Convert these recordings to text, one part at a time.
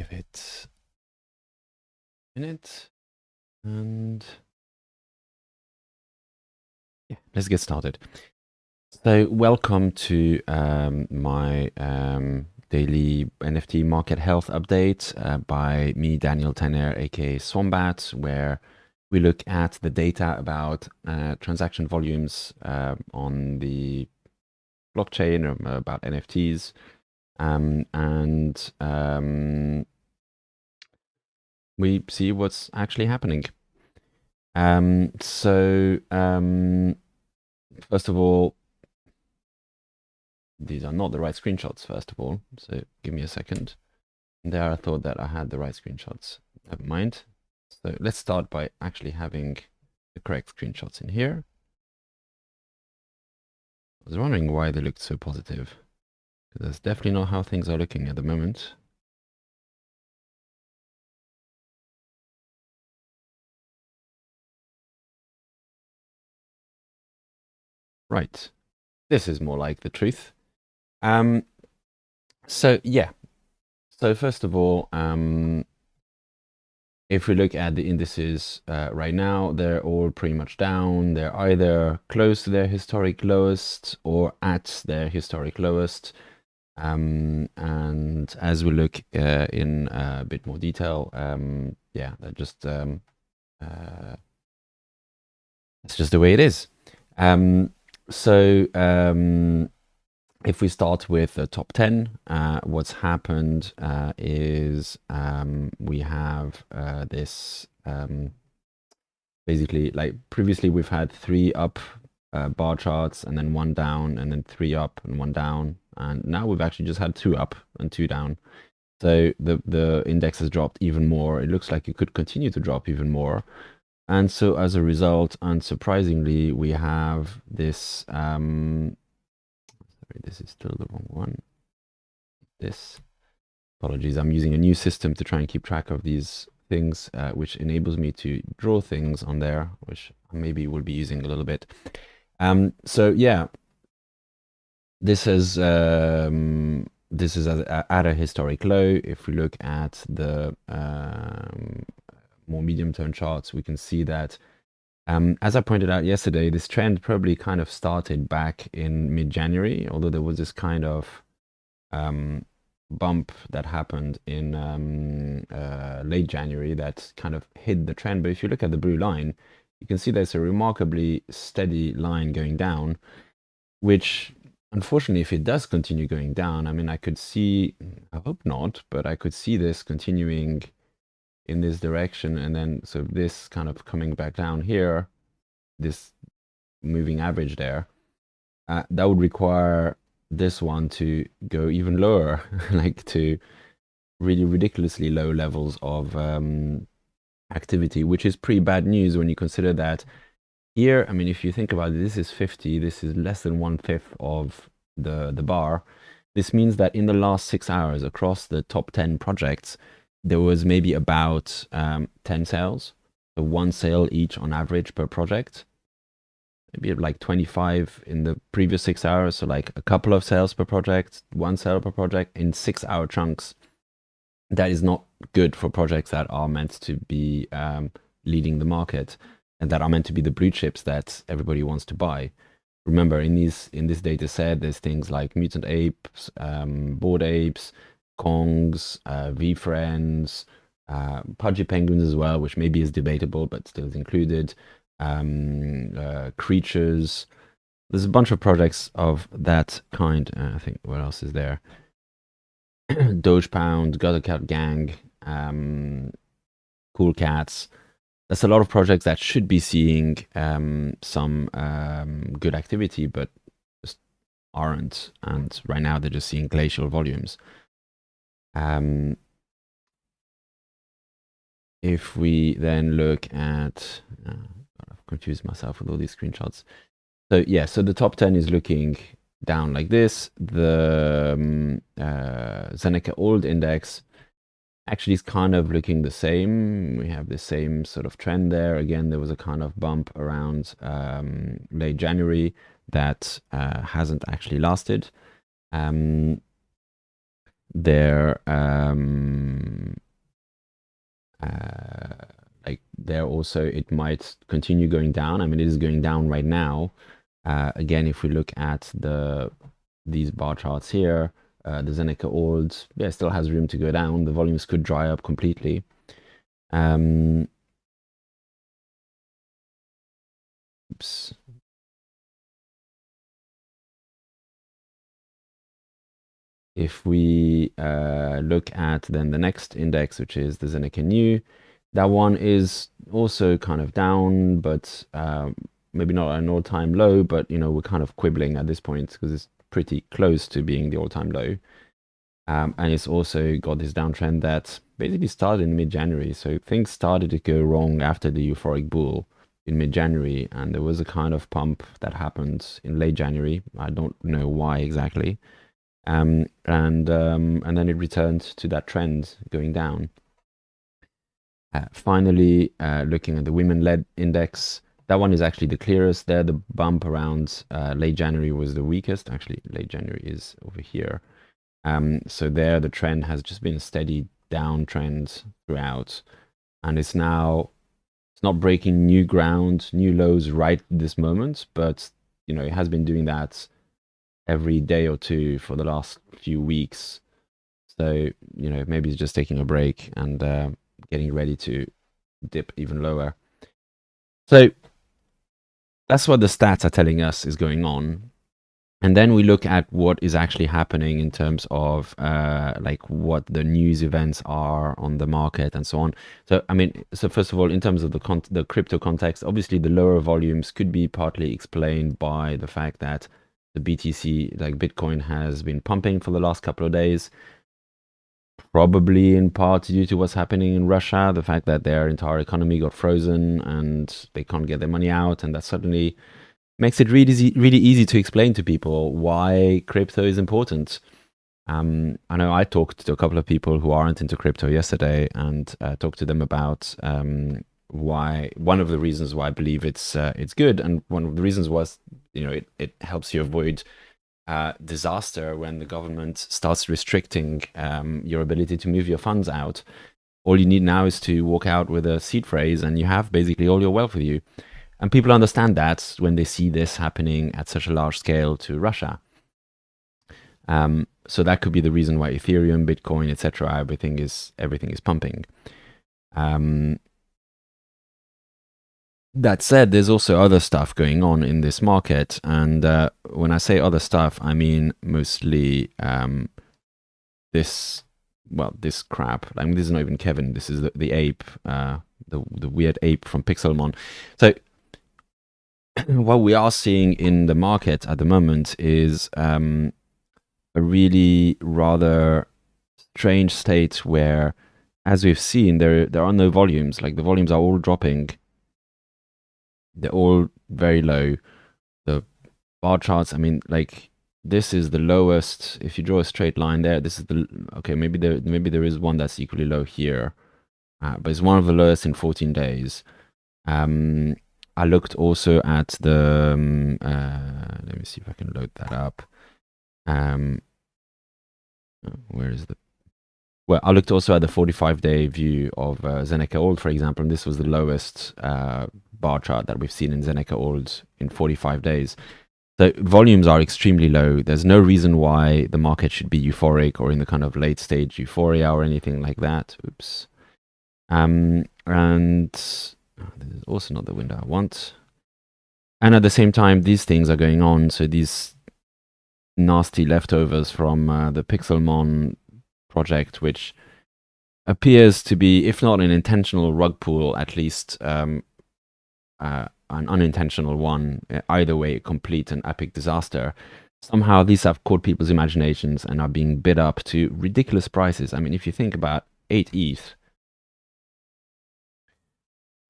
give it a minute and yeah, let's get started. So welcome to my daily NFT market health update by me, Daniel Tanner, aka Swombat, where we look at the data about transaction volumes on the blockchain, about NFTs, and we see what's actually happening. First of all, these are not the right screenshots, first of all, so give me a second. And there I thought that I had the right screenshots. Never mind. So let's start by actually having the correct screenshots in here. I was wondering why they looked so positive, because that's definitely not how things are looking at the moment. Right. This is more like the truth. So yeah. So first of all, if we look at the indices right now, they're all pretty much down. They're either close to their historic lowest or at their historic lowest. And as we look in a bit more detail, yeah, that's just the way it is. If we start with the top 10, what's happened is we have this basically, like previously we've had 3 up bar charts and then 1 down and then 3 up and 1 down, and now we've actually just had 2 up and 2 down. So the index has dropped even more. It looks like it could continue to drop even more. And so as a result, unsurprisingly, we have this sorry, this is still the wrong one. This. Apologies, I'm using a new system to try and keep track of these things, which enables me to draw things on there, which maybe we'll be using a little bit. So yeah, this is at a historic low. If we look at the more medium-term charts, we can see that as I pointed out yesterday, this trend probably kind of started back in mid-January, although there was this kind of bump that happened in late January that kind of hid the trend. But if you look at the blue line, you can see there's a remarkably steady line going down, which unfortunately, if it does continue going down, I mean, I could see, I hope not, but I could see this continuing in this direction, and then so this kind of coming back down here, this moving average there, that would require this one to go even lower, like to really ridiculously low levels of activity, which is pretty bad news when you consider that here, I mean, if you think about it, this is 50, this is less than 1/5 of the bar. This means that in the last 6 hours across the top 10 projects, there was maybe about 10 sales, so 1 sale each on average per project. Maybe like 25 in the previous 6 hours, so like a couple of sales per project, 1 sale per project in 6-hour chunks. That is not good for projects that are meant to be leading the market and that are meant to be the blue chips that everybody wants to buy. Remember, in this data set, there's things like Mutant Apes, Bored Apes, Kongs, VFriends, Pudgy Penguins as well, which maybe is debatable, but still is included. Creatures. There's a bunch of projects of that kind. I think, what else is there? Doge Pound, Gutter Cat Gang, Cool Cats. That's a lot of projects that should be seeing some good activity, but just aren't. And right now they're just seeing glacial volumes. If we then look at, I've confused myself with all these screenshots. So yeah, so the top 10 is looking down like this. The Zeneca old index actually is kind of looking the same. We have the same sort of trend there. Again, there was a kind of bump around late January that hasn't actually lasted. they're like there also it might continue going down. I mean, it is going down right now. Again, if we look at these bar charts here, the Zeneca old, yeah, still has room to go down. The volumes could dry up completely. Oops. If we look at then the next index, which is the Zeneca Canoe, that one is also kind of down, but maybe not an all-time low, but you know, we're kind of quibbling at this point because it's pretty close to being the all-time low. And it's also got this downtrend that basically started in mid-January. So things started to go wrong after the euphoric bull in mid-January, and there was a kind of pump that happened in late January. I don't know why exactly. And then it returned to that trend going down. Finally, looking at the women-led index, that one is actually the clearest. There, the bump around late January was the weakest. Actually, late January is over here. So there, the trend has just been a steady downtrend throughout, and it's not breaking new ground, new lows right this moment, but you know, it has been doing that every day or two for the last few weeks. So, you know, maybe it's just taking a break and getting ready to dip even lower. So that's what the stats are telling us is going on. And then we look at what is actually happening in terms of like what the news events are on the market and so on. So, I mean, so first of all, in terms of the crypto context, obviously the lower volumes could be partly explained by the fact that the BTC, like Bitcoin, has been pumping for the last couple of days. Probably in part due to what's happening in Russia, the fact that their entire economy got frozen and they can't get their money out, and that suddenly makes it really easy to explain to people why crypto is important. I know I talked to a couple of people who aren't into crypto yesterday and talked to them about why one of the reasons why I believe it's good, and one of the reasons was, you know, it helps you avoid disaster when the government starts restricting your ability to move your funds out. All you need now is to walk out with a seed phrase and you have basically all your wealth with you. And people understand that when they see this happening at such a large scale to Russia. So that could be the reason why Ethereum, Bitcoin, etc., everything is pumping. That said, there's also other stuff going on in this market, and when I say other stuff, I mean mostly this crap. I mean, this is not even Kevin. This is the ape, the weird ape from Pixelmon. So what we are seeing in the market at the moment is a really rather strange state where, as we've seen, there are no volumes. Like the volumes are all dropping. They're all very low. The bar charts, I mean, like this is the lowest. If you draw a straight line there, this is the okay. Maybe there is one that's equally low here, but it's one of the lowest in 14 days. I looked also at the. Let me see if I can load that up. Where is the? Well, I looked also at the 45-day view of Zeneca Old, for example, and this was the lowest bar chart that we've seen in Zeneca Old in 45 days. So volumes are extremely low. There's no reason why the market should be euphoric or in the kind of late stage euphoria or anything like that. Oops. And this is also not the window I want. And at the same time, these things are going on. So these nasty leftovers from the Pixelmon project, which appears to be, if not an intentional rug pull, at least an unintentional one. Either way, complete and epic disaster. Somehow these have caught people's imaginations and are being bid up to ridiculous prices. I mean, if you think about 8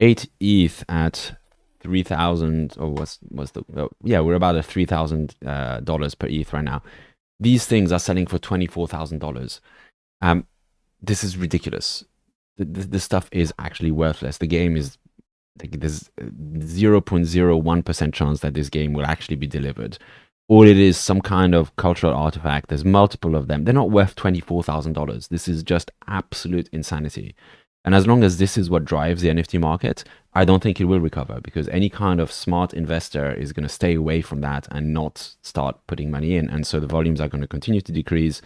ETH at 3,000, or was the yeah, we're about at $3,000 per ETH right now. These things are selling for $24,000. This is ridiculous. This stuff is actually worthless. The game is like, there's 0.01% chance that this game will actually be delivered. Or it is some kind of cultural artifact. There's multiple of them. They're not worth $24,000. This is just absolute insanity. And as long as this is what drives the NFT market, I don't think it will recover, because any kind of smart investor is going to stay away from that and not start putting money in. And so the volumes are going to continue to decrease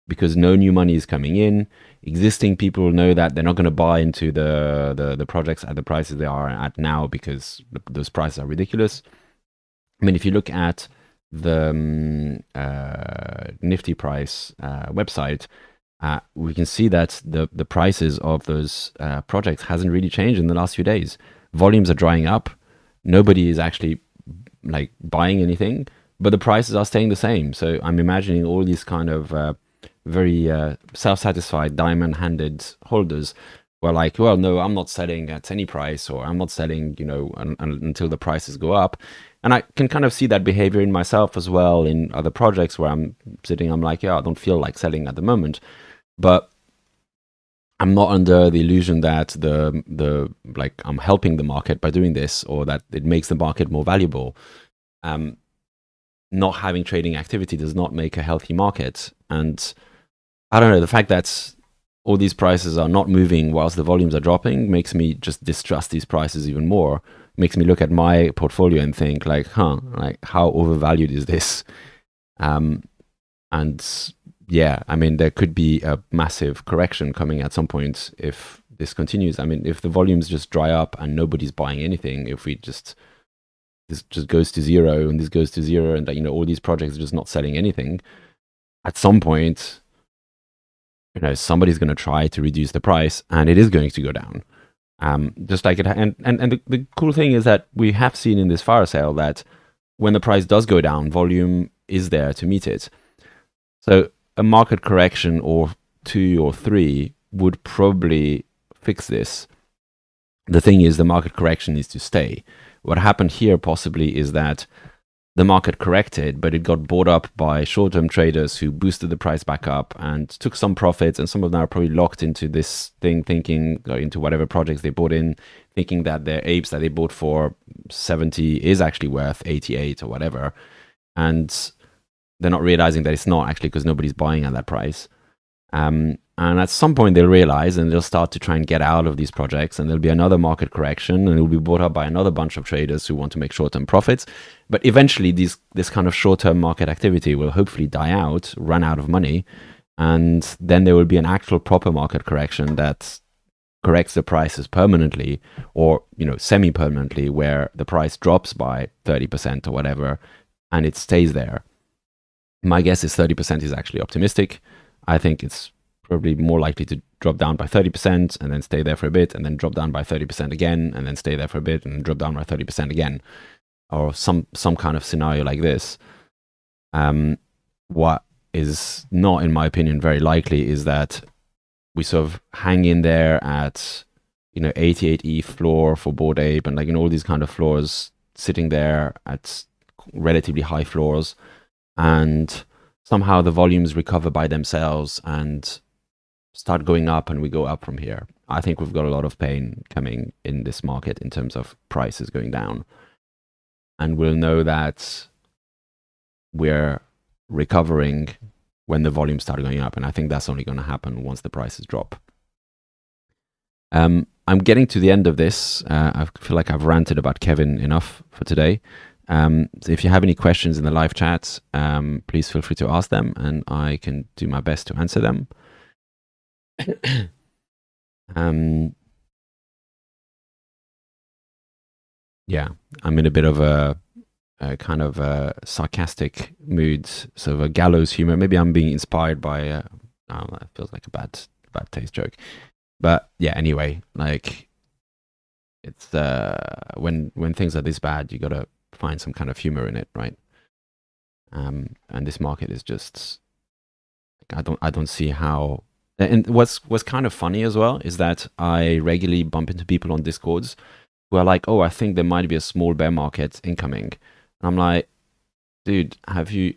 because no new money is coming in. Existing people know that they're not going to buy into the projects at the prices they are at now, because those prices are ridiculous. I mean, if you look at the Nifty price website, we can see that the prices of those projects hasn't really changed in the last few days. Volumes are drying up. Nobody is actually like buying anything, but the prices are staying the same. So I'm imagining all these kind of very self-satisfied diamond-handed holders were like, well, no, I'm not selling at any price, or I'm not selling, until the prices go up. And I can kind of see that behavior in myself as well in other projects where I'm sitting, I'm like, yeah, I don't feel like selling at the moment. But I'm not under the illusion that the like I'm helping the market by doing this, or that it makes the market more valuable. Not having trading activity does not make a healthy market. And I don't know, the fact that all these prices are not moving whilst the volumes are dropping makes me just distrust these prices even more. Makes me look at my portfolio and think like, like how overvalued is this? And yeah, I mean, there could be a massive correction coming at some point if this continues. I mean, if the volumes just dry up and nobody's buying anything, if this just goes to zero and this goes to zero, and all these projects are just not selling anything, at some point, somebody's going to try to reduce the price, and it is going to go down. Just like it, and the cool thing is that we have seen in this fire sale that when the price does go down, volume is there to meet it. So a market correction or 2 or 3 would probably fix this. The thing is, the market correction needs to stay. What happened here possibly is that the market corrected, but it got bought up by short-term traders who boosted the price back up and took some profits, and some of them are probably locked into this thing, thinking, or into whatever projects they bought in, thinking that their apes that they bought for 70 is actually worth 88 or whatever. And they're not realizing that it's not actually, because nobody's buying at that price. And at some point they'll realize, and they'll start to try and get out of these projects, and there'll be another market correction, and it'll be bought up by another bunch of traders who want to make short-term profits. But eventually this kind of short-term market activity will hopefully die out, run out of money, and then there will be an actual proper market correction that corrects the prices permanently, or semi-permanently, where the price drops by 30% or whatever, and it stays there. My guess is 30% is actually optimistic. I think it's probably more likely to drop down by 30% and then stay there for a bit, and then drop down by 30% again, and then stay there for a bit, and drop down by 30% again, or some kind of scenario like this. What is not, in my opinion, very likely is that we sort of hang in there at 88 ETH floor for Bored Ape, and all these kind of floors, sitting there at relatively high floors, and somehow the volumes recover by themselves and start going up, and we go up from here. I think we've got a lot of pain coming in this market in terms of prices going down. And we'll know that we're recovering when the volumes start going up. And I think that's only going to happen once the prices drop. I'm getting to the end of this. I feel like I've ranted about Kevin enough for today. So if you have any questions in the live chat, please feel free to ask them, and I can do my best to answer them. Yeah, I'm in a bit of a kind of a sarcastic mood, sort of a gallows humor. Maybe I'm being inspired by it feels like a bad taste joke. But yeah, anyway, like, it's when things are this bad, you gotta find some kind of humor in it, right? And this market is just, I don't see how. And what's kind of funny as well is that I regularly bump into people on Discords who are like, "Oh, I think there might be a small bear market incoming." And I'm like, dude, have you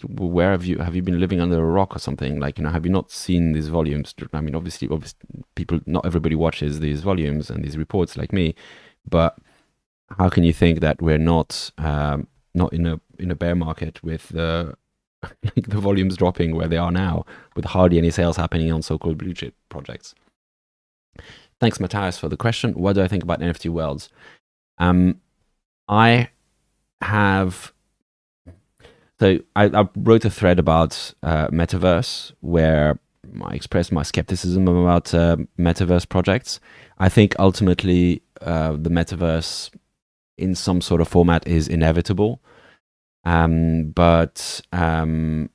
where have you been living under a rock or something? Have you not seen these volumes? I mean, obviously people, not everybody watches these volumes and these reports like me, but how can you think that we're not in a in a bear market with the like the volumes dropping where they are now, with hardly any sales happening on so-called blue chip projects. Thanks, Matthias, for the question. What do I think about NFT worlds? I have... So I wrote a thread about Metaverse where I expressed my skepticism about Metaverse projects. I think ultimately the Metaverse in some sort of format is inevitable. But I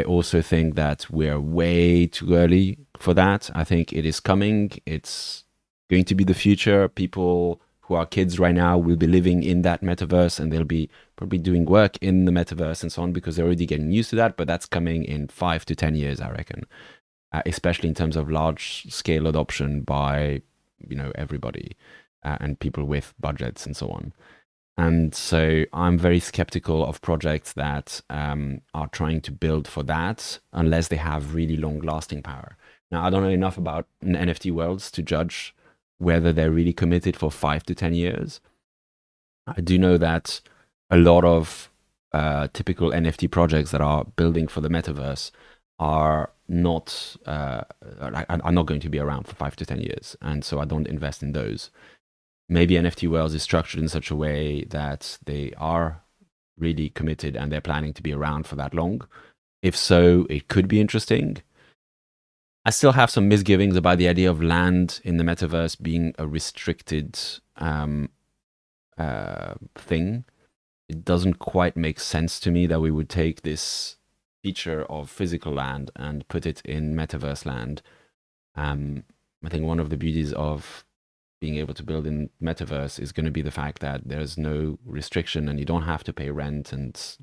also think that we're way too early for that. I think it is coming. It's going to be the future. People who are kids right now will be living in that metaverse, and they'll be probably doing work in the metaverse and so on, because they're already getting used to that. But that's coming in 5 to 10 years, I reckon, especially in terms of large scale adoption by, everybody and people with budgets and so on. And so I'm very skeptical of projects that are trying to build for that unless they have really long lasting power. Now, I don't know enough about NFT worlds to judge whether they're really committed for 5 to 10 years. I do know that a lot of typical NFT projects that are building for the metaverse are not going to be around for 5 to 10 years. And so I don't invest in those. Maybe NFT worlds is structured in such a way that they are really committed and they're planning to be around for that long. If so, it could be interesting. I still have some misgivings about the idea of land in the metaverse being a restricted thing. It doesn't quite make sense to me that we would take this feature of physical land and put it in metaverse land. I think one of the beauties of being able to build in metaverse is going to be the fact that there's no restriction and you don't have to pay rent and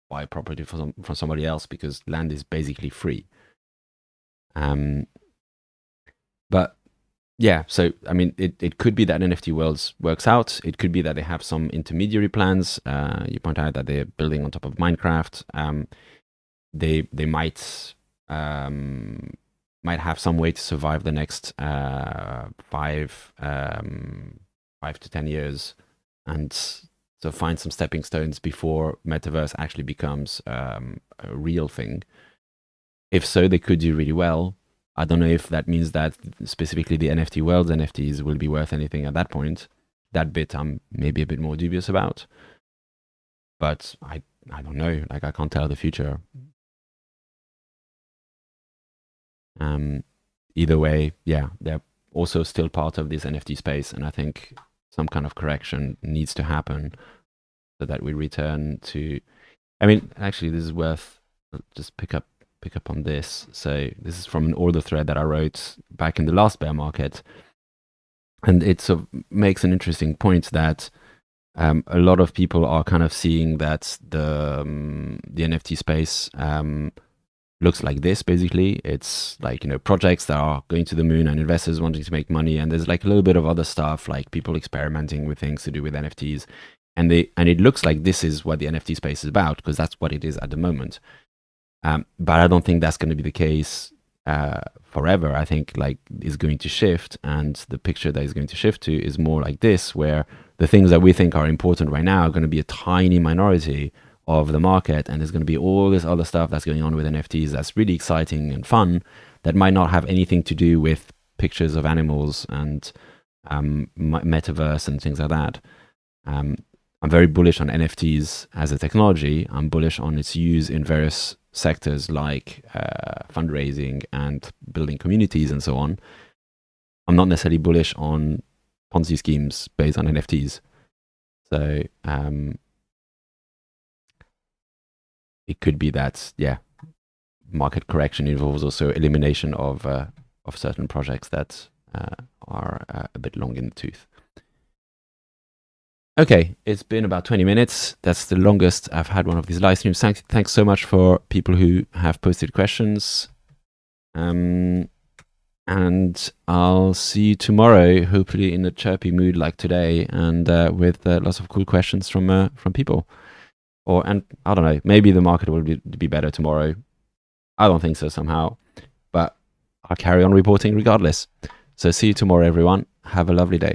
buy property from somebody else, because land is basically free. But yeah, so I mean, it could be that NFT Worlds works out. It could be that they have some intermediary plans. You point out that they're building on top of Minecraft. They might have some way to survive the next 5 to 10 years, and so find some stepping stones before Metaverse actually becomes a real thing. If so, they could do really well. I don't know if that means that specifically the NFT world's NFTs will be worth anything at that point. That bit I'm maybe a bit more dubious about. But I don't know. I can't tell the future. Either way, yeah, they're also still part of this NFT space, and I think some kind of correction needs to happen so that we return to... I mean, actually, this is worth... just pick up on this. So this is from an order thread that I wrote back in the last bear market, and it sort of makes an interesting point that a lot of people are kind of seeing that the NFT space looks like this. Basically, it's like, projects that are going to the moon and investors wanting to make money, and there's like a little bit of other stuff, like people experimenting with things to do with NFTs, and it looks like this is what the NFT space is about, because that's what it is at the moment. But I don't think that's going to be the case forever. I think is going to shift, and the picture that is going to shift to is more like this, where the things that we think are important right now are going to be a tiny minority of the market, and there's going to be all this other stuff that's going on with NFTs that's really exciting and fun, that might not have anything to do with pictures of animals and metaverse and things like that. I'm very bullish on NFTs as a technology. I'm bullish on its use in various sectors like fundraising and building communities and so on. I'm not necessarily bullish on Ponzi schemes based on NFTs. So it could be that, yeah, market correction involves also elimination of certain projects that are a bit long in the tooth. Okay, it's been about 20 minutes. That's the longest I've had one of these live streams. Thanks so much for people who have posted questions. And I'll see you tomorrow, hopefully in a chirpy mood like today, and with lots of cool questions from people. And I don't know, maybe the market will be better tomorrow. I don't think so somehow, but I'll carry on reporting regardless. So see you tomorrow, everyone. Have a lovely day.